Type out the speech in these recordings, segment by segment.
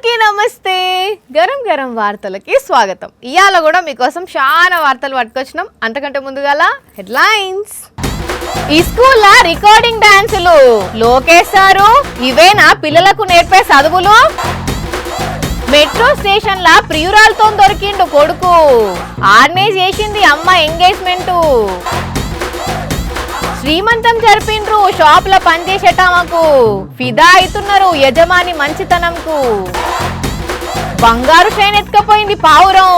అందరికీ నమస్తే. గరం గరం వార్తలకి స్వాగతం. ఇయాల కూడా మీకోసం చాలా వార్తలు పట్టుకొచ్చినాం. అంతకంటే ముందుగాల హెడ్లైన్స్. ఈ స్కూల్లో రికార్డింగ్ డాన్సులు లోకేశారు. ఇవేనా పిల్లలకు నేర్పే చదువులు? మెట్రో స్టేషన్ లా ప్రియురాలతో దొరికిండు కొడుకు. ఆర్నే చేసింది అమ్మ ఎంగేజ్మెంట్. శ్రీమంతం జరిపిండ్రు షాప్ లో పనిచేసేటమకు. ఫిదా అవుతున్నారు యజమాని మంచితనంకు. బంగారు ట్రైన్ ఎత్తుకపోయింది పావురం.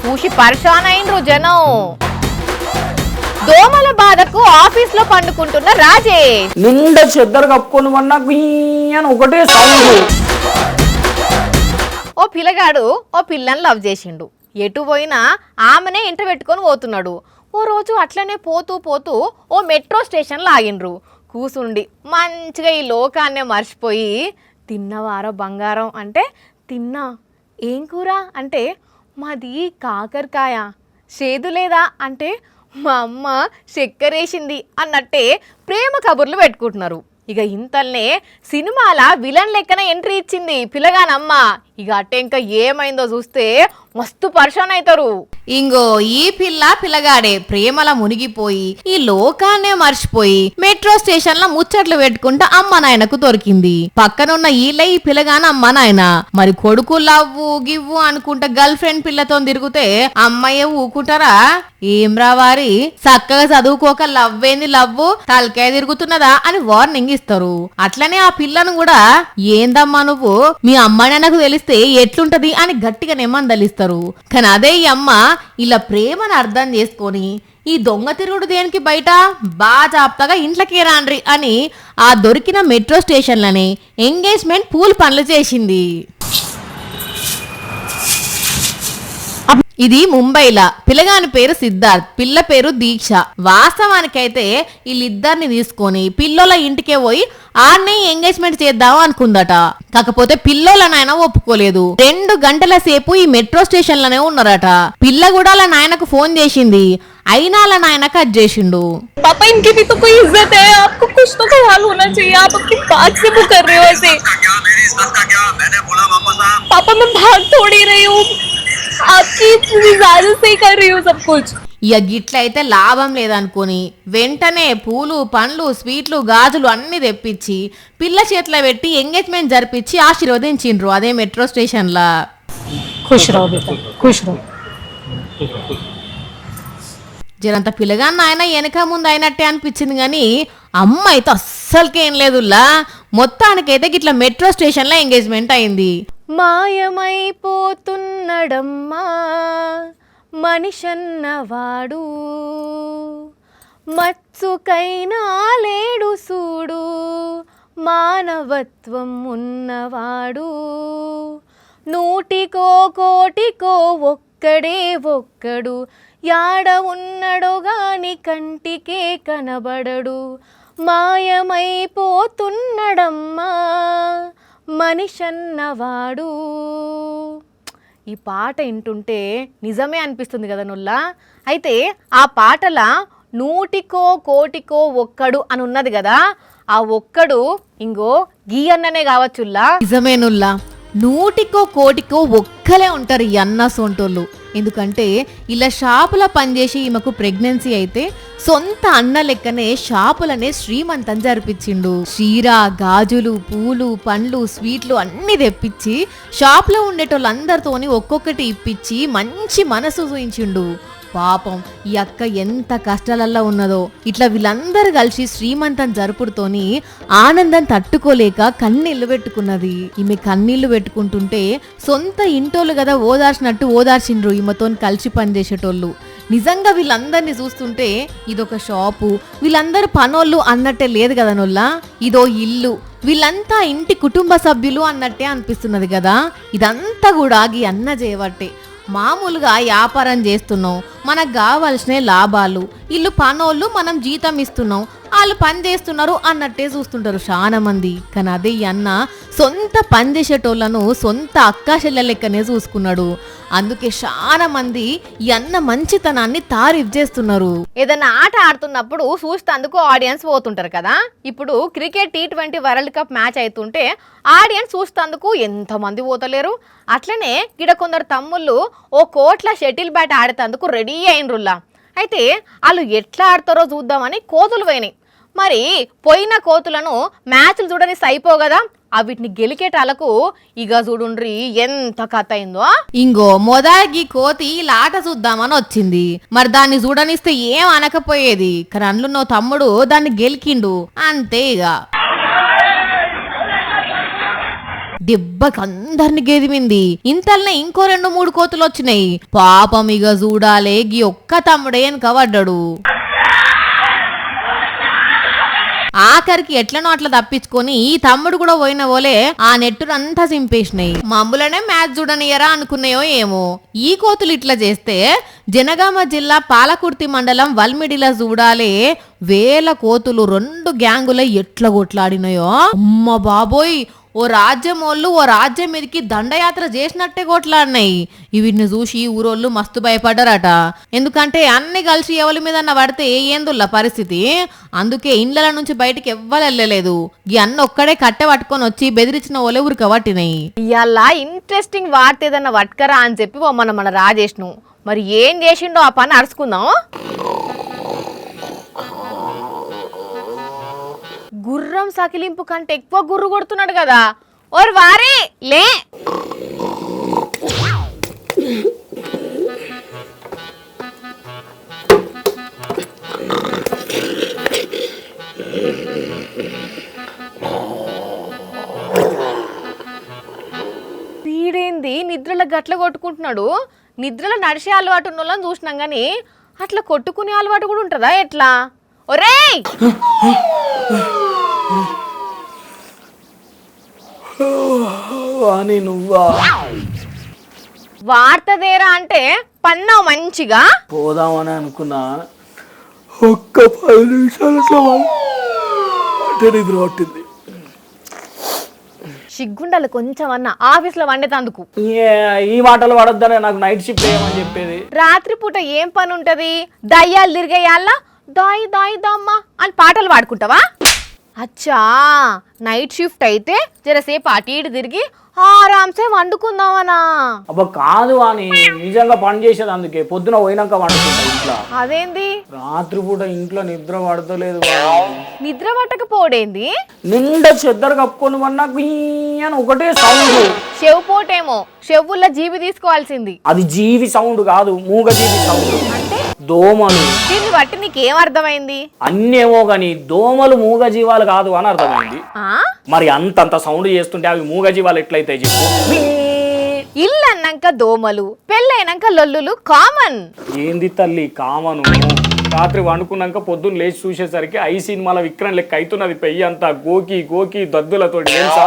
చూసి పరిశాన్ అయిండ్రు జనం. దోమల బాధకు ఆఫీస్ లో పండుకుంటున్న రాజేష్. నిండా చెద్దరు కప్పుకొని ఒకటే సౌండ్. ఓ పిల్లగాడు ఓ పిల్లని లవ్ చేసిండు. ఎటు పోయినా ఆమెనే ఇంట పెట్టుకొని పోతున్నాడు. ఓ రోజు అట్లనే పోతూ పోతూ ఓ మెట్రో స్టేషన్లో ఆగిండ్రు. కూసుండి మంచిగా ఈ లోకాన్నే మర్చిపోయి, తిన్నవారో బంగారం అంటే తిన్నా. ఏం కూర అంటే మాది కాకరకాయ. చేదు లేదా అంటే మా అమ్మ చక్కెరేసింది అన్నట్టే ప్రేమ కబుర్లు పెట్టుకుంటున్నారు. ఇక ఇంతల్నే సినిమాల విలన్ లెక్కన ఎంట్రీ ఇచ్చింది పిల్లగానమ్మ. ఇక అట్టే ఇంకా ఏమైందో చూస్తే మస్తు పరిశాన్ అవుతారు. ఇంగో ఈ పిల్లగాడే ప్రేమల మునిగిపోయి ఈ లోకాన్నే మర్చిపోయి మెట్రో స్టేషన్ లో ముచ్చట్లు పెట్టుకుంటా అమ్మ నాయనకు దొరికింది. పక్కనున్న ఈ పిల్లగాన అమ్మ నాయన. మరి కొడుకు లవ్వు గివ్వు అనుకుంటా గర్ల్ ఫ్రెండ్ పిల్లతో తిరిగితే అమ్మాయి ఊకుంటారా? ఏం రావారి చక్కగా చదువుకోక లవ్వేంది లవ్వు తలకాయ తిరుగుతున్నదా అని వార్నింగ్ ఇస్తారు. అట్లనే ఆ పిల్లను కూడా ఏందమ్మా నువ్వు మీ అమ్మ నాన్నకు తెలిస్తే ఎట్లుంటది అని గట్టిగా నెమ్మందలిస్తారు. కానీ అదే ఈ అమ్మ ఇలా ప్రేమను అర్థం చేసుకొని ఈ దొంగ తిరుగుడు దేనికి బయట బాజాప్తగా ఇంట్లోకి రాండ్రి అని ఆ దొరికిన మెట్రో స్టేషన్లనే ఎంగేజ్మెంట్ పూల్ పనులు చేసింది. ఇది ముంబైలా. పిల్లగాని పేరు సిద్ధార్థ్, పిల్ల పేరు దీక్ష. వాస్తవానికైతే వీళ్ళిద్దరిని తీసుకొని పిల్లోల ఇంటికే పోయి ఆర్నే ఎంగేజ్మెంట్ చేద్దాం అనుకుందట. కాకపోతే పిల్లోల నాయన ఒప్పుకోలేదు. 2 గంటల సేపు ఈ మెట్రో స్టేషన్ లోనే ఉన్నారట. పిల్ల కూడా వాళ్ళ నాయనకు ఫోన్ చేసింది. అయినా వాళ్ళ నాయన కట్ చేసిండు. पापा इनकी भी तो कोई इज्जत है, आपको कुछ तो ख्याल होना चाहिए. आप अपनी बात से वो कर रहे हो ऐसे. पापा मैं भाग थोड़ी रही हूँ, आपकी इजाजत से ही कर रही हूँ सब कुछ. ఇక గిట్లయితే లాభం లేదనుకుని వెంటనే పూలు పండ్లు స్వీట్లు గాజులు అన్ని తెప్పించి పిల్ల చేతిలో పెట్టి ఎంగేజ్మెంట్ జరిపించి ఆశీర్వదించిండ్రు అదే మెట్రో స్టేషన్ లా. खुश रहो बेटा, खुश रहो. జరంత పిల్లగాన్న ఆయన వెనక ముందు అయినట్టే అనిపించింది కానీ అమ్మ అయితే అస్సలకేం లేదులా. మొత్తానికైతే గిట్లా మెట్రో స్టేషన్ లో ఎంగేజ్మెంట్ అయింది. మాయమైపోతున్నడమ్మా మనిషన్నవాడు, మచ్చుకైనా లేడు సూడు మానవత్వం ఉన్నవాడు. 100కో కోటికో ఒక్కడే ఒక్కడు, యాడ ఉన్నడో గాని కంటికే కనబడడు. మాయమైపోతున్నడమ్మా మనిషన్నవాడు. ఈ పాట వింటుంటే నిజమే అనిపిస్తుంది కదా నుల్లా. అయితే ఆ పాటల 100కో కోటికో ఒక్కడు అని ఉన్నది కదా, ఆ ఒక్కడు ఇంగో గీ అన్ననే కావచ్చుల్లా. నిజమే నుల్లా, 100కో కోటికో ఒక్కలే ఉంటారు ఈ అన్న సొంటోళ్ళు. ఎందుకంటే ఇలా షాపుల పనిచేసి ఈమెకు ప్రెగ్నెన్సీ అయితే సొంత అన్న లెక్కనే షాపులనే శ్రీమంతం జరిపించిండు. చీర గాజులు పూలు పండ్లు స్వీట్లు అన్ని తెప్పించి షాప్లో ఉండేటోళ్ళందరితోని ఒక్కొక్కటి ఇప్పించి మంచి మనసు చూయించిండు. పాపం ఈ అక్క ఎంత కష్టాలల్లో ఉన్నదో. ఇట్లా వీళ్ళందరూ కలిసి శ్రీమంతం జరుపుడుతోని ఆనందం తట్టుకోలేక కన్నీళ్లు పెట్టుకున్నది. ఈమె కన్నీళ్లు పెట్టుకుంటుంటే సొంత ఇంటోళ్ళు కదా ఓదార్చినట్టు ఓదార్చిండ్రు ఈమెతో కలిసి పనిచేసేటోళ్ళు. నిజంగా వీళ్ళందరినీ చూస్తుంటే ఇదొక షాపు, వీళ్ళందరూ పనోళ్ళు అన్నట్టే లేదు కదా నొల్లా. ఇదో ఇల్లు, వీళ్ళంతా ఇంటి కుటుంబ సభ్యులు అన్నట్టే అనిపిస్తున్నది కదా. ఇదంతా కూడా ఈ అన్న చేయబట్టే. మామూలుగా వ్యాపారం చేస్తున్నాం మనకు కావాల్సిన లాభాలు, ఇల్లు పనోళ్ళు మనం జీతం ఇస్తున్నాం, వాళ్ళు పని చేస్తున్నారు అన్నట్టే చూస్తుంటారు చాలా మంది. కానీ అదే ఈ అన్న సొంత పని చేసేటోళ్లను సొంత అక్కా చెల్లె లెక్కనే చూసుకున్నాడు. అందుకే చాలా మంది ఈ అన్న మంచితనాన్ని తారీఫ్ చేస్తున్నారు. ఏదైనా ఆట ఆడుతున్నప్పుడు చూస్తేందుకు ఆడియన్స్ పోతుంటారు కదా. ఇప్పుడు cricket T20 world cup match అవుతుంటే ఆడియన్స్ చూస్తేందుకు ఎంతమంది పోతలేరు. అట్లనే గిడ కొందరు తమ్ముళ్ళు ఓ కోట్ల షటిల్ బ్యాట్ ఆడేందుకు రెడీ అయినరుల్లా. అయితే వాళ్ళు ఎట్లా ఆడతారో చూద్దామని కోతులు పోయినాయి. మరి పోయిన కోతులను మ్యాచ్లు చూడని సైపో కదా, వీటిని గెలికేటాలకు ఇక చూడుండ్రి ఎంత కథ అయిందో. ఇంగో మొదటి కోతి లాట చూద్దామని వచ్చింది. మరి దాన్ని చూడనిస్తే ఏం అనకపోయేది, కానీ అందులో తమ్ముడు దాన్ని గెలికిండు అంతే. ఇక దెబ్బకి అందరిని గెదిమింది. ఇంతల్నే ఇంకో 2-3 కోతులు వచ్చినాయి. పాపం ఇక చూడాలే గీ ఒక్క తమ్ముడే వెనకబడ్డాడు. ఆఖరికి ఎట్లనో అట్లా తప్పించుకొని ఈ తమ్ముడు కూడా పోయిన పోలే ఆ నెట్టునంతా చింపేసినాయి. మమ్ములనే మ్యాచ్ చూడనియరా అనుకున్నాయో ఏమో. ఈ కోతులు ఇట్లా చేస్తే జనగామ జిల్లా పాలకుర్తి మండలం వల్మిడిలా చూడాలే వేల కోతులు 2 గ్యాంగుల ఎట్లా కొట్లాడినాయో. అమ్మ బాబోయ్, ఓ రాజ్యం వాళ్ళు ఓ రాజ్యం మీదకి దండయాత్ర చేసినట్టే కొట్లాడినాయి. వీటిని చూసి ఊరోళ్ళు మస్తు భయపడ్డారట. ఎందుకంటే అన్ని కలిసి ఎవరి మీద పడితే ఏందుల్లా పరిస్థితి. అందుకే ఇండ్ల నుంచి బయటికి ఎవ్వరు వెళ్ళలేదు. ఈ అన్న ఒక్కడే కట్టె పట్టుకొని వచ్చి బెదిరించిన ఓలే ఊరికి పట్టినాయి. ఇవాళ ఇంట్రెస్టింగ్ వార్త ఏదన్నా పట్టుకరా అని చెప్పి మన రాజేష్ను మరి ఏం చేసిండో ఆ పని అరుచుకుందాం. గుర్రం సకిలింపు కంటే ఎక్కువ గుర్రు కొడుతున్నాడు కదా. ఓర్ వారే లే, వీడేంది నిద్రలో గట్ల కొట్టుకుంటున్నాడు. నిద్రలో నడిచే అలవాటు ఉన్న వాళ్ళని చూసినాం కానీ అట్లా కొట్టుకునే అలవాటు కూడా ఉంటుందా ఎట్లా? ఒరేయ్ అని నువ్వా వార్తదేరా అంటే పన్నావు మంచిగా. పోదామని అనుకున్నా, ఒక్క 10 నిమిషాలు అంటే నిద్ర పట్టింది. సిగ్గుండాలి కొంచెం అన్న ఆఫీస్లో వండేతందుకు. ఈ మాటలు పడొద్దనే నాకు నైట్ షిఫ్ట్ చేయమని చెప్పేది. రాత్రి పూట ఏం పని ఉంటది? దయ్యాలు తిరిగేయాల దాయి దాయి దమ్మ అని పాటలు పాడుకుంటావా? అచ్చా, నైట్ షిఫ్ట్ అయితే జరసేపు అటు ఇటు తిరిగి ఆరాంసే వండుకుందామనా? అబ్బా కాదు అని నిజంగా పని చేసేది. అందుకే పొద్దున పోయినాక వండుకుంటా ఇంట్లో. అదేంది రాత్రి పూట ఇంట్లో నిద్ర పడతలేదు. నిద్ర పట్టకపోడేంది? నిండా చెద్దరు కప్పుకొని వన్నా అని ఒకటే సౌండ్. చెవు పోటేమో, చెవుల్లో జీవి తీసుకోవాల్సింది. అది జీవి సౌండ్ కాదు, మూగ జీవి సౌండ్. అంటే దోమలు. దీన్ని బట్టి నీకేం అర్థమైంది? అన్నేమో గాని దోమలు మూగ జీవాలు కాదు అని అర్థమైంది. మరి అంతంత సౌండ్ చేస్తుంటే అవి మూగ జీవాలు ఎట్లయితే చెప్పు. ఇల్లు అన్నాక దోమలు, పెళ్ళైనాక లొల్లులు కామన్. ఏంది తల్లి కామను? రాత్రి వండుకున్నాక పొద్దున్న లేచి చూసేసరికి సినిమాల విక్రమ్ లెక్క అవుతున్నది. పెయ్యి అంతా గోకి గోకి దద్దులతో తెలుసా.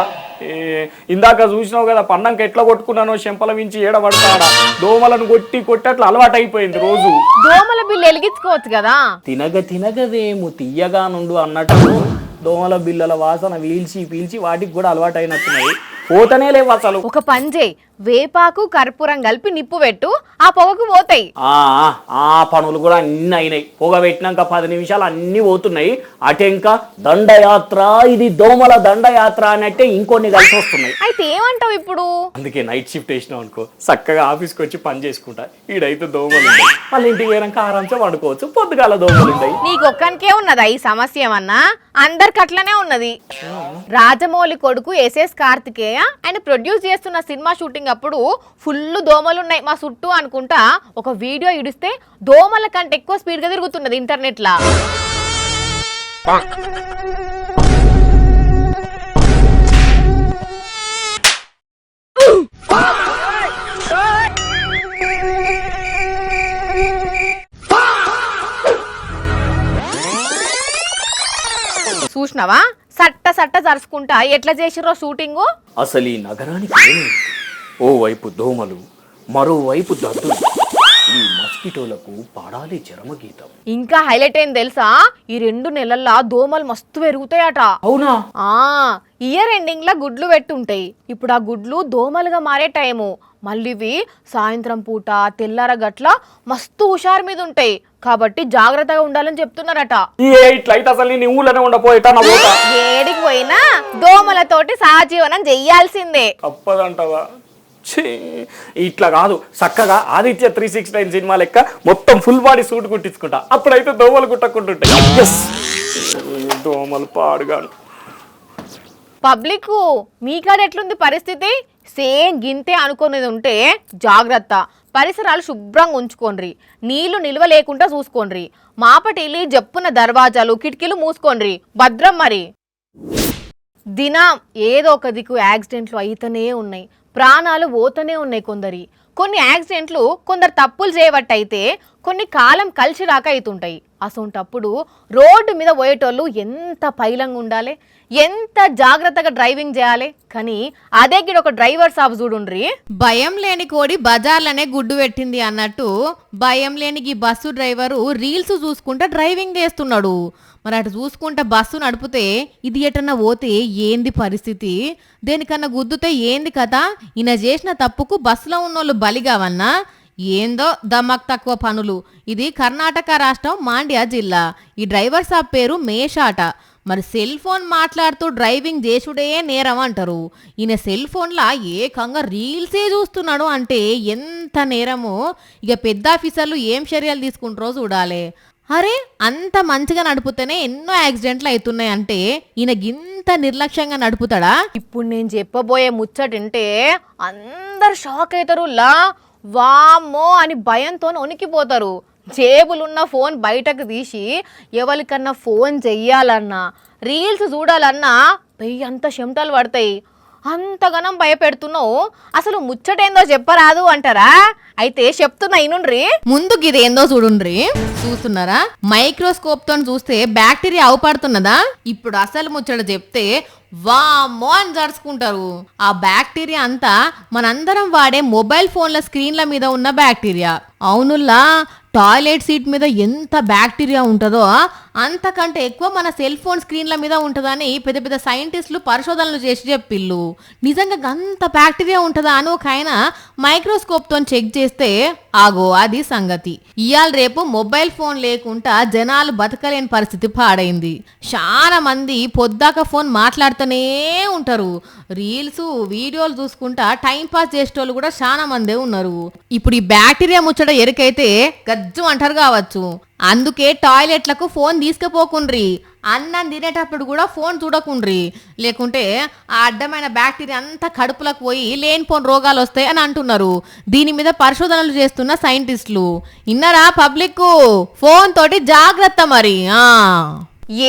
ఇందాక చూసినావు కదా పన్నంక ఎట్లా కొట్టుకున్నానో, చెంపల మించి ఏడబడతాడా. దోమలను కొట్టి కొట్టి అట్లా అలవాటు అయిపోయింది. రోజు దోమల బిల్లు వెలిగించుకోవచ్చు కదా. తినగదేమో తీయగా నుండు అన్నట్టు దోమల బిల్లల వాసన పీల్చి వాటికి కూడా అలవాటు అయినట్టున్నాయి. పోతనే లేవు అసలు. ఒక పని చేయి, వేపాకు కర్పూరం కలిపి నిప్పు పెట్టు, ఆ పొగకు పోతాయి. ఆ పనులు కూడా అన్ని అయినాయి. పొగ పెట్టినాక 10 నిమిషాలు అన్ని పోతున్నాయి. అటెంక దండయాత్ర, ఇది దోమల దండయాత్ర అన్నట్టే ఇంకొన్ని కలిసి వస్తున్నాయి. అయితే ఏమంటావు ఇప్పుడు? అందుకే నైట్ షిఫ్ట్ వేసినావు అనుకో, చక్కగా ఆఫీస్కి వచ్చి పని చేసుకుంటా. ఈడైతే దోమలు ఉంటాయి, మళ్ళీ ఇంటికి పోయినాక ఆరాంసే వండుకోవచ్చు. పొద్దుగాల దోమలు ఉంటాయి. నీకు ఒక్కనికే ఉన్నదా ఈ సమస్య? ఏమన్నా అందరికి అట్లనే ఉన్నది. రాజమౌళి కొడుకు SS కార్తికేయ ఆయన ప్రొడ్యూస్ చేస్తున్న సినిమా షూటింగ్ అప్పుడు ఫుల్ దోమలున్నాయి మా చుట్టూ అనుకుంటా ఒక వీడియో ఇడిస్తే దోమల కంటే ఎక్కువ స్పీడ్ గా తిరుగుతున్నది ఇంటర్నెట్ లా. చూసినావా సట్ట జరుచుకుంటా ఎట్లా చేసిర్రో షూటింగ్. అసలు ఈ నగరానికి ఓ వైపు దోమలు, మరోవైపు దద్దులు, ఈ మస్కిటోలకు పాడాలి చరమగీతం. ఇంకా హైలైట్ అయింది తెలుసా, ఈ 2 నెలల్లో దోమలు మస్తు పెరుగుతాయట. అవునా? ఇయర్ ఎండింగ్ లా గుడ్లు పెట్టుంటాయి. ఇప్పుడు ఆ గుడ్లు దోమలుగా మారే టైము. మళ్ళీ ఇవి సాయంత్రం పూట తెల్లార గట్ల మస్తు హుషారు మీద ఉంటాయి. కాబట్టి జాగ్రత్తగా ఉండాలని చెప్తున్నారట. ఇట్లయితే అసలు నేను ఊళ్ళనే ఉండపోయేటా నా పోతా. ఏడికి పోయినా దోమలతోటి సహజీవనం చెయ్యాల్సిందే. తప్పదంటవా? ఇట్లా కాదు, చక్కగా ఆదిత్య 369 సినిమా లెక్క మొత్తం ఫుల్ బాడీ సూట్ కుట్టించుకుంటా. అప్పుడైతే దోమలు కుట్టకుంటుంటాయి. దోమలు పాడుగాను. పబ్లిక్ మీకాడ ఎట్లుంది పరిస్థితి? సేమ్ గింతే అనుకునేది ఉంటే జాగ్రత్త. పరిసరాలు శుభ్రంగా ఉంచుకోండి. నీళ్లు నిల్వ లేకుండా చూసుకోండి. మాపటిల్లి జప్పున దర్వాజాలు కిటికీలు మూసుకోండి. భద్రం. మరి దినం ఏదో ఒక దిక్కు యాక్సిడెంట్లు అయితేనే ఉన్నాయి, ప్రాణాలు పోతూనే ఉన్నాయి. కొన్ని యాక్సిడెంట్లు కొందరు తప్పులు చేయబట్టయితే కొన్ని కాలం కలిసి రాక అవుతుంటాయి. అసొంటప్పుడు రోడ్డు మీద పోయేటోళ్ళు ఎంత పైలంగా ఉండాలి, ఎంత జాగ్రత్తగా డ్రైవింగ్ చేయాలి. కానీ అదే గిడ ఒక డ్రైవర్ సాబ్ చూడుండ్రి, భయం లేని కోడి బజార్లనే గుడ్డు పెట్టింది అన్నట్టు భయం లేని ఈ బస్సు డ్రైవరు రీల్స్ చూసుకుంటా డ్రైవింగ్ చేస్తున్నాడు. మరి అటు చూసుకుంటా బస్సు నడిపితే ఇది ఎటన్నా పోతే ఏంది పరిస్థితి? దేనికన్నా గుద్దుతే ఏంది కదా? ఈయన చేసిన తప్పుకు బస్సులో ఉన్నోళ్ళు బలిగావన్నా ఏందో దమ్మక్ తక్కువ పనులు. ఇది కర్ణాటక రాష్ట్రం మాండ్య జిల్లా. ఈ డ్రైవర్ సాబ్ పేరు మేషాట. మరి సెల్ ఫోన్ మాట్లాడుతూ డ్రైవింగ్ చేసుడే నేరం అంటారు. ఈయన సెల్ ఫోన్లా ఏకంగా రీల్సే చూస్తున్నాడు అంటే ఎంత నేరమో. ఇక పెద్ద ఆఫీసర్లు ఏం చర్యలు తీసుకుంటారో చూడాలి. అరే అంత మంచిగా నడుపుతేనే ఎన్నో యాక్సిడెంట్లు అవుతున్నాయి అంటే ఈయన గింత నిర్లక్ష్యంగా నడుపుతాడా? ఇప్పుడు నేను చెప్పబోయే ముచ్చటంటే అందరు షాక్ అవుతారు. వామ్మో అని భయంతో వణికిపోతారు. జేబులున్న ఫోన్ బయటకు తీసి ఎవరికన్నా ఫోన్ చెయ్యాలన్నా రీల్స్ చూడాలన్నా పెయ్యి అంత చెమటలు పడతాయి. అంతగానం భయపెడుతున్నావు, అసలు ముచ్చటేందో చెప్పరాదు అంటారా? అయితే చెప్తున్నా ఇనుండ్రి. ముందుకి ఇదేందో చూడుండ్రి. చూస్తున్నారా? మైక్రోస్కోప్ తో చూస్తే బ్యాక్టీరియా అవపడుతున్నదా? ఇప్పుడు అసలు ముచ్చట చెప్తే వామ్మో అని జరుచుకుంటారు. ఆ బ్యాక్టీరియా అంతా మనందరం వాడే మొబైల్ ఫోన్ల స్క్రీన్ల మీద ఉన్న బ్యాక్టీరియా. అవునుల్లా, టాయిలెట్ సీట్ మీద ఎంత బ్యాక్టీరియా ఉంటుందో అంతకంటే ఎక్కువ మన సెల్ ఫోన్ స్క్రీన్ల మీద ఉంటుందని పెద్ద పెద్ద సైంటిస్టులు పరిశోధనలు చేసి చెప్పిళ్ళు. నిజంగా అంత బ్యాక్టీరియా ఉంటుందా అని ఒక ఆయన మైక్రోస్కోప్తో చెక్ చేస్తే ఆగో అది సంగతి. ఇవాళ రేపు మొబైల్ ఫోన్ లేకుండా జనాలు బతకలేని పరిస్థితి పాడైంది. చాలా మంది పొద్దాక ఫోన్ మాట్లాడుతూనే ఉంటారు. రీల్స్ వీడియోలు చూసుకుంటా టైం పాస్ చేసేటోళ్ళు కూడా చాలా మందే ఉన్నారు. ఇప్పుడు ఈ బ్యాక్టీరియా ముచ్చట ఎరికైతే గజ్జు అంటారు కావచ్చు. అందుకే టాయిలెట్లకు ఫోన్ తీసుకుపోకుండ్రి. అన్నం తినేటప్పుడు కూడా ఫోన్ చూడకుండ్రి. లేకుంటే ఆ అడ్డమైన బ్యాక్టీరియా అంతా కడుపులకు పోయి లేనిపోని రోగాలు వస్తాయి అని అంటున్నారు. దీని మీద పరిశోధనలు చేస్తున్న సైంటిస్టులు. ఇన్నరా పబ్లిక్? ఫోన్ తోటి జాగ్రత్త. మరి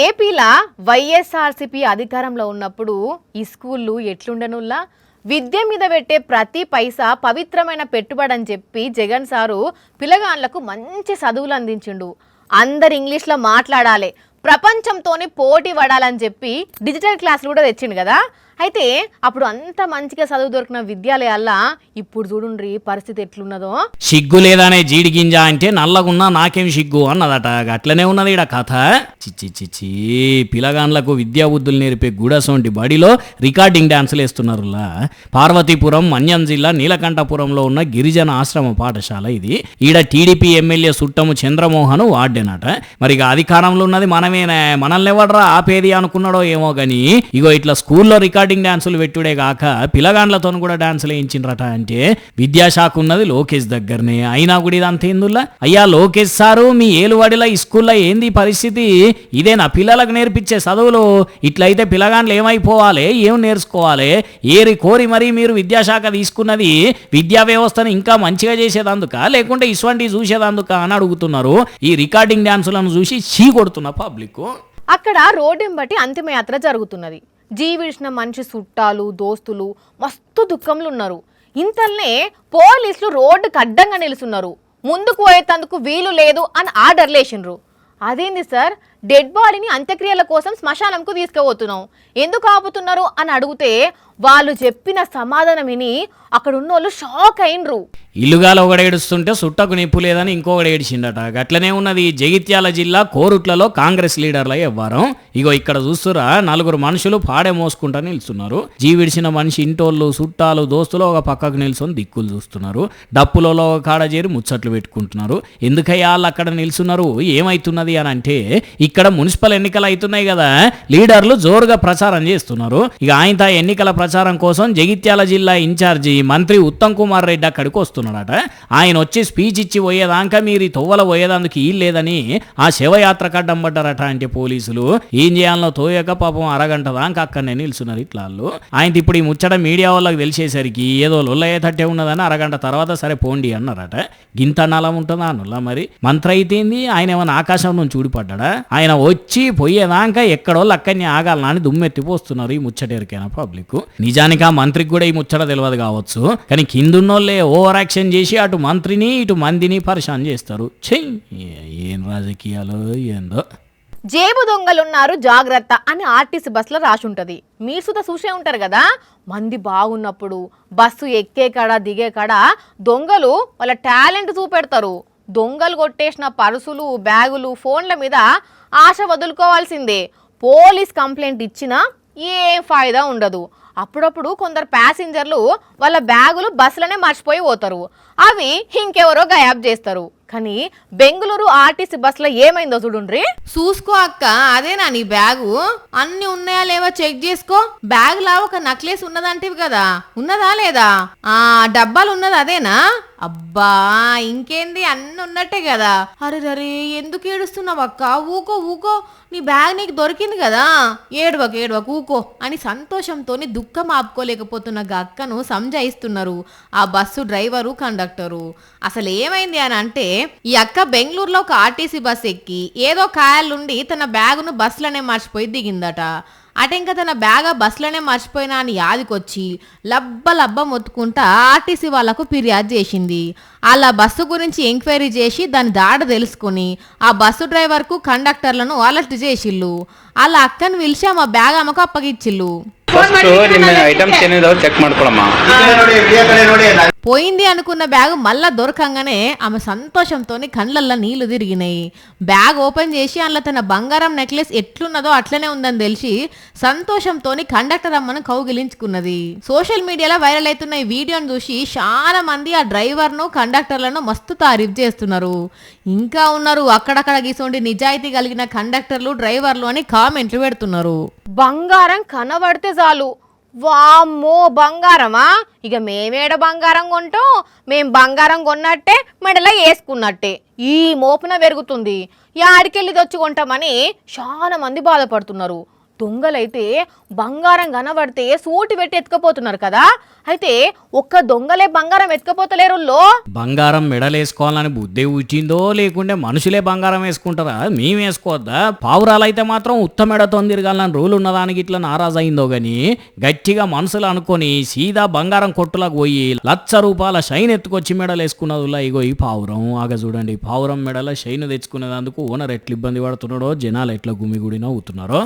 ఏపీలా వైఎస్ఆర్సీపీ అధికారంలో ఉన్నప్పుడు ఈ స్కూళ్ళు ఎట్లుండనుల్లా? విద్య మీద పెట్టే ప్రతి పైసా పవిత్రమైన పెట్టుబడి అని చెప్పి జగన్ సారు పిల్లగాళ్ళకు మంచి చదువులు అందించిండు. అందరు ఇంగ్లీష్లో మాట్లాడాలి, ప్రపంచంతోనే పోటీ పడాలని చెప్పి డిజిటల్ క్లాసులు కూడా తెచ్చిండు కదా. అయితే అప్పుడు అంత మంచిగా చదువు దొరికిన విద్యాలయాల్లో ఇప్పుడు చూడుండ్రి పరిస్థితి ఎట్లున్నదో. సిగ్గు లేదనే జీడి గింజ అంటే నల్లగున్నా నాకేం సిగ్గు అన్నదట. అట్లనే ఉన్నది ఈడ కథ. చిచ్చి చిచ్చి పిల్లగాన్లకు విద్యా బుద్ధులు నేర్పే గూడసోంటి బడిలో రికార్డింగ్ డాన్సులు వేస్తున్నారులా. పార్వతీపురం మన్యం జిల్లా నీలకంఠపురంలో ఉన్న గిరిజన ఆశ్రమ పాఠశాల ఇది. ఈడ టీడీపీ ఎమ్మెల్యే సుట్టము చంద్రమోహన్ వార్డెనట. మరి ఇక అధికారంలో ఉన్నది మనమేనా? మనల్ని ఎవడ్రా ఆపేది అనుకున్నాడో ఏమో గాని ఇగో ఇట్లా స్కూల్లో రికార్డింగ్ డాన్సులు పెట్టుడే గాక పిల్లగాండ్లతో కూడా డాన్సులు వేయించిండ్రట. అంటే విద్యాశాఖ ఉన్నది లోకేష్ దగ్గరనే. అయినా కూడా ఇది అంతేందుల్లా? అయ్యా లోకేష్ సారు, మీ ఏలువాడిలా ఈ స్కూల్లో ఏంది పరిస్థితి? ఇదేనా పిల్లలకు నేర్పించే చదువులు? ఇట్లయితే పిల్లగాండ్లు ఏమైపోవాలి, ఏం నేర్చుకోవాలి? ఏరి కోరి మరీ మీరు విద్యాశాఖ తీసుకున్నది విద్యా వ్యవస్థను ఇంకా మంచిగా చేసేదందుక లేకుంటే ఇటువంటి చూసేదందుక అని అడుగుతున్నారు. ఈ రికార్డింగ్ డాన్సులను చూసి చీ కొడుతున్న పబ్లిక్. అక్కడ రోడ్డుని బట్టి అంతిమయాత్ర జరుగుతున్నది. జీవిడిచిన మనిషి చుట్టాలు దోస్తులు మస్తు దుఃఖంలో ఉన్నారు. ఇంతల్నే పోలీసులు రోడ్డుకు అడ్డంగా నిలుస్తున్నారు. ముందుకు పోయేందుకు వీలు లేదు అని ఆర్డర్లు వేసిండ్రు. అదేంది సార్, డెడ్ బాడీని అంత్యక్రియల కోసం శ్మశానంకు తీసుకుపోతున్నాం, ఎందుకు ఆపుతున్నారు అని అడిగితే వాళ్ళు చెప్పిన సమాధానం విని అక్కడ ఉన్నోళ్ళు షాక్ అయినరు. ఇల్లుగాల ఒకడేడుస్తుంటే సుట్టకు నిప్పు లేదని ఇంకొకడు ఏడిచిండట. గట్లనే ఉన్నది జగిత్యాల జిల్లా కోరుట్లలో కాంగ్రెస్ లీడర్ల వ్యవహారం. ఇగో ఇక్కడ చూస్తురా, 4 మనుషులు పాడే మోసుకుంటా నిల్చున్నారు. జీవిడిచిన మనిషి ఇంటోళ్ళు చుట్టాలు దోస్తులు ఒక పక్కకు నిల్చొని దిక్కులు చూస్తున్నారు. డప్పులలో ఒక కాడ చేరి ముచ్చట్లు పెట్టుకుంటున్నారు. ఎందుకయ్యా వాళ్ళు అక్కడ నిల్చున్నారు, ఏమైతున్నది అని అంటే ఇక్కడ మున్సిపల్ ఎన్నికలు అవుతున్నాయి కదా, లీడర్లు జోరుగా ప్రచారం చేస్తున్నారు. ఇక ఆయన ఎన్నికల ప్రచారం కోసం జగిత్యాల జిల్లా ఇన్ఛార్జి మంత్రి ఉత్తమ్ కుమార్ రెడ్డి అక్కడికి వస్తున్నాడట. ఆయన వచ్చి స్పీచ్ ఇచ్చి పోయేదాకా మీరు తొవ్వల పోయేదానికి ఈ లేదని ఆ శివయాత్ర కడ్డం పడ్డారట. అంటే పోలీసులు ఏం చేయాలనో తోయక పాపం అరగంట దాకా అక్కడనే నిల్చున్నారు ఇట్లా. ఆయన ఇప్పుడు ఈ ముచ్చట మీడియా వాళ్ళకి తెలిసేసరికి ఏదో లొల్లయ్యేటట్టే ఉన్నదని అరగంట తర్వాత సరే పోండి అన్నారట. గింత నలం ఉంటుందా నుల్ల మరి? మంత్రి అయితేంది, ఆయన ఏమైనా ఆకాశం నుంచి ఊడిపడ్డా? ఆయన వచ్చి పోయేదాకా ఎక్కడోళ్ళు అక్కడిని ఆగాలని అని దుమ్మెత్తిపోస్తున్నారు ఈ ముచ్చటేరికైనా పబ్లిక్. నిజానికి ఆ మంత్రికి కూడా ఈ ముచ్చట తెలియదు కావచ్చు, కానీ కిందున్నోళ్ళే ఓవర్ యాక్షన్ చేసి అటు మంత్రిని ఇటు మందిని పరిశాన్ చేస్తారు. ఏం రాజకీయాలు ఏందో. జేబు దొంగలున్నారు జాగ్రత్త అని ఆర్టీసీ బస్సులో రాసి ఉంటుంది. మీరు సుధా చూసే ఉంటారు కదా, మంది బాగున్నప్పుడు బస్సు ఎక్కే కాడ దిగే కాడ దొంగలు వాళ్ళ టాలెంట్ చూపెడతారు. దొంగలు కొట్టేసిన పర్సులు, బ్యాగులు, ఫోన్ల మీద ఆశ వదులుకోవాల్సిందే. పోలీస్ కంప్లైంట్ ఇచ్చినా ఏం ఫాయిదా ఉండదు. అప్పుడప్పుడు కొందరు ప్యాసింజర్లు వాళ్ళ బ్యాగులు బస్సులోనే మర్చిపోయి పోతారు, అవి ఇంకెవరో గాయాబ్ చేస్తారు. కానీ బెంగళూరు ఆర్టీసీ బస్సులో ఏమైందో చూడుండ్రి. చూసుకో అక్క, అదేనా నీ బ్యాగు? అన్ని ఉన్నాయా లేవా చెక్ చేసుకో. బ్యాగ్ లా ఒక నక్లెస్ ఉన్నదంటివి కదా, ఉన్నదా లేదా? ఆ డబ్బాలు ఉన్నది అదేనా? అబ్బా ఇంకేంది, అన్ని ఉన్నట్టే కదా. అరే రరే ఎందుకు ఏడుస్తున్నావు అక్క? ఊకో ఊకో, నీ బ్యాగ్ నీకు దొరికింది కదా, ఏడవకు ఊకో అని సంతోషంతో దుఃఖం ఆపుకోలేకపోతున్న అక్కను సంజాయిస్తున్నారు ఆ బస్సు డ్రైవరు, కండక్టరు. అసలు ఏమైంది అని అంటే, ఈ అక్క బెంగళూరులో ఒక ఆర్టీసీ బస్ ఎక్కి ఏదో కాయలుండి తన బ్యాగును బస్సులోనే మర్చిపోయి దిగిందట. అటెంక తన బ్యాగ్ బస్సులోనే మర్చిపోయినా అని యాదికొచ్చి లబ్బ మొత్తుకుంటా ఆర్టీసీ వాళ్లకు ఫిర్యాదు చేసింది. అలా బస్సు గురించి ఎంక్వైరీ చేసి దాని దాడ తెలుసుకుని ఆ బస్సు డ్రైవర్కు కండక్టర్లను అలర్ట్ చేసిళ్ళు. అలా అక్కను పిలిచి మా బ్యాగ్ ఆమెకు అప్పగిచ్చిళ్ళు. పోయింది అనుకున్న బ్యాగ్ మళ్ళా దొరకంగానే ఆమె సంతోషంతో కళ్ళల్లో నీళ్లు తిరిగినాయి. బ్యాగ్ ఓపెన్ చేసి అందులో తన బంగారం నెక్లెస్ ఎట్లున్నదో అట్లనే ఉందని తెలిసి సంతోషంతో కండక్టర్ అమ్మను కౌగిలించుకున్నది. సోషల్ మీడియాలో వైరల్ అవుతున్న ఈ వీడియోను చూసి చాలా మంది ఆ డ్రైవర్ను, కండక్టర్లను మస్తు తారీఫ్ చేస్తున్నారు. ఇంకా ఉన్నారు అక్కడక్కడ గీసోండి నిజాయితీ కలిగిన కండక్టర్లు, డ్రైవర్లు అని కామెంట్లు పెడుతున్నారు. బంగారం కనబడితే చాలు, వామ్మో బంగారమా, ఇక మేమేడ బంగారం కొంటాం, మేం బంగారం కొన్నట్టే మెడలో వేసుకున్నట్టే ఈ మోపున పెరుగుతుంది, యాడికెళ్ళి తెచ్చి కొంటామని చాలా మంది బాధపడుతున్నారు. దొంగలైతే బంగారం కనబడితే సూటి పెట్టి ఎత్తుకపోతున్నారు కదా, అయితే ఒక్క దొంగలే బంగారం ఎత్తుకపోతలేరు. బంగారం మెడలేసుకోవాలని బుద్ధి ఉట్టిందో లేకుంటే మనుషులే బంగారం వేసుకుంటారా? మేము వేసుకోవద్దా? పావురాలైతే మాత్రం ఉత్త మెడతో తిరగాలని రూల్ ఉన్నదానికి ఇట్లా నారాజు అయిందో గాని, గట్టిగా మనసులు అనుకొని సీదా బంగారం కొట్టులకు పోయి ₹1,00,000 షైన్ ఎత్తుకొచ్చి మెడలు వేసుకున్నదిలా. ఇగో ఈ పావురం ఆగ చూడండి, పావురం మెడల షైన్ తెచ్చుకునేందుకు ఓనర్ ఎట్లా ఇబ్బంది పడుతున్నాడో, జనాలు ఎట్లా గుమిగుడి నవ్వుతున్నారో.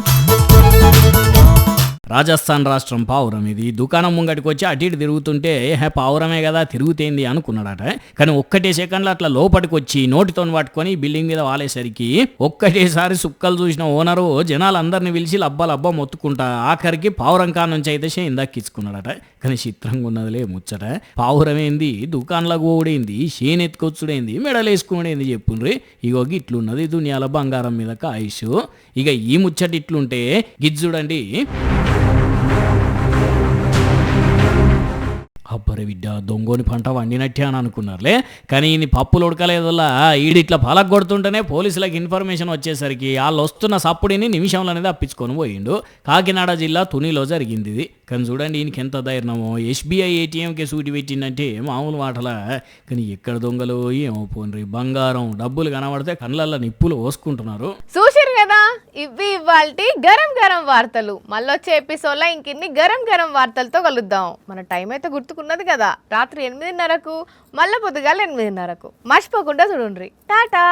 రాజస్థాన్ రాష్ట్రం పావురం ఇది. దుకాణం ముంగటికి వచ్చి అటు ఇటు తిరుగుతుంటే పావురమే కదా తిరుగుతేంది అనుకున్నాడట. కానీ ఒక్కటే సెకండ్లో అట్లా లోపలికి వచ్చి నోటితో పట్టుకొని బిల్డింగ్ మీద వాలేసరికి ఒక్కటేసారి సుక్కలు చూసిన ఓనరు జనాలందరినీ పిలిచి లబ్బ మొత్తుకుంటా ఆఖరికి పావురం కా నుంచి అయితే ఇందాకిచ్చుకున్నాడట. కానీ చిత్రంగా ఉన్నదిలే ముచ్చట. పావురం ఏంది, దుకాణంలోకి పోవుడేంది, షేనెత్తుకొచ్చుడేంది, మెడలేసుకునేది చెప్పుండ్రి. ఇగో ఇట్లున్నది దునియాల బంగారం మీద ఆయుష్. ఇక ఈ ముచ్చట ఇట్లుంటే గిజ్జుడండి. అబ్బరే బిడ్డ, దొంగోని పంట వండినట్టే అని అనుకున్నారులే. కానీ ఇది పప్పులు ఉడకలేదల్లా ఈడిట్లా పలక కొడుతుంటేనే పోలీసులకు ఇన్ఫర్మేషన్ వచ్చేసరికి వాళ్ళు వస్తున్న సప్పుడిని నిమిషంలో అనేది తప్పించుకొని పోయిండు. కాకినాడ జిల్లా తునిలో జరిగింది ఇది. కానీ చూడండి ఈయనకి ఎంత ధైర్యమో, SBI ATMకి సూటి పెట్టిందంటే మామూలు మాటలా. కానీ ఎక్కడ దొంగలు ఏమో పోన్రి, బంగారం డబ్బులు కనబడితే కళ్ళల్లో నిప్పులు పోసుకుంటున్నారు. చూసిరు కదా, ఇవి ఇవాల్టి గరం గరం వార్తలు. మళ్ళొచ్చే ఎపిసోడ్లో ఇంకిన్ని గరం గరం వార్తలతో కలుద్దాం. మన టైం అయితే గుర్తుకున్నది కదా, రాత్రి 8:30కు, మళ్ళీ పొద్దుగాల 8:30కు. మర్చిపోకుండా చూడండి. టాటా.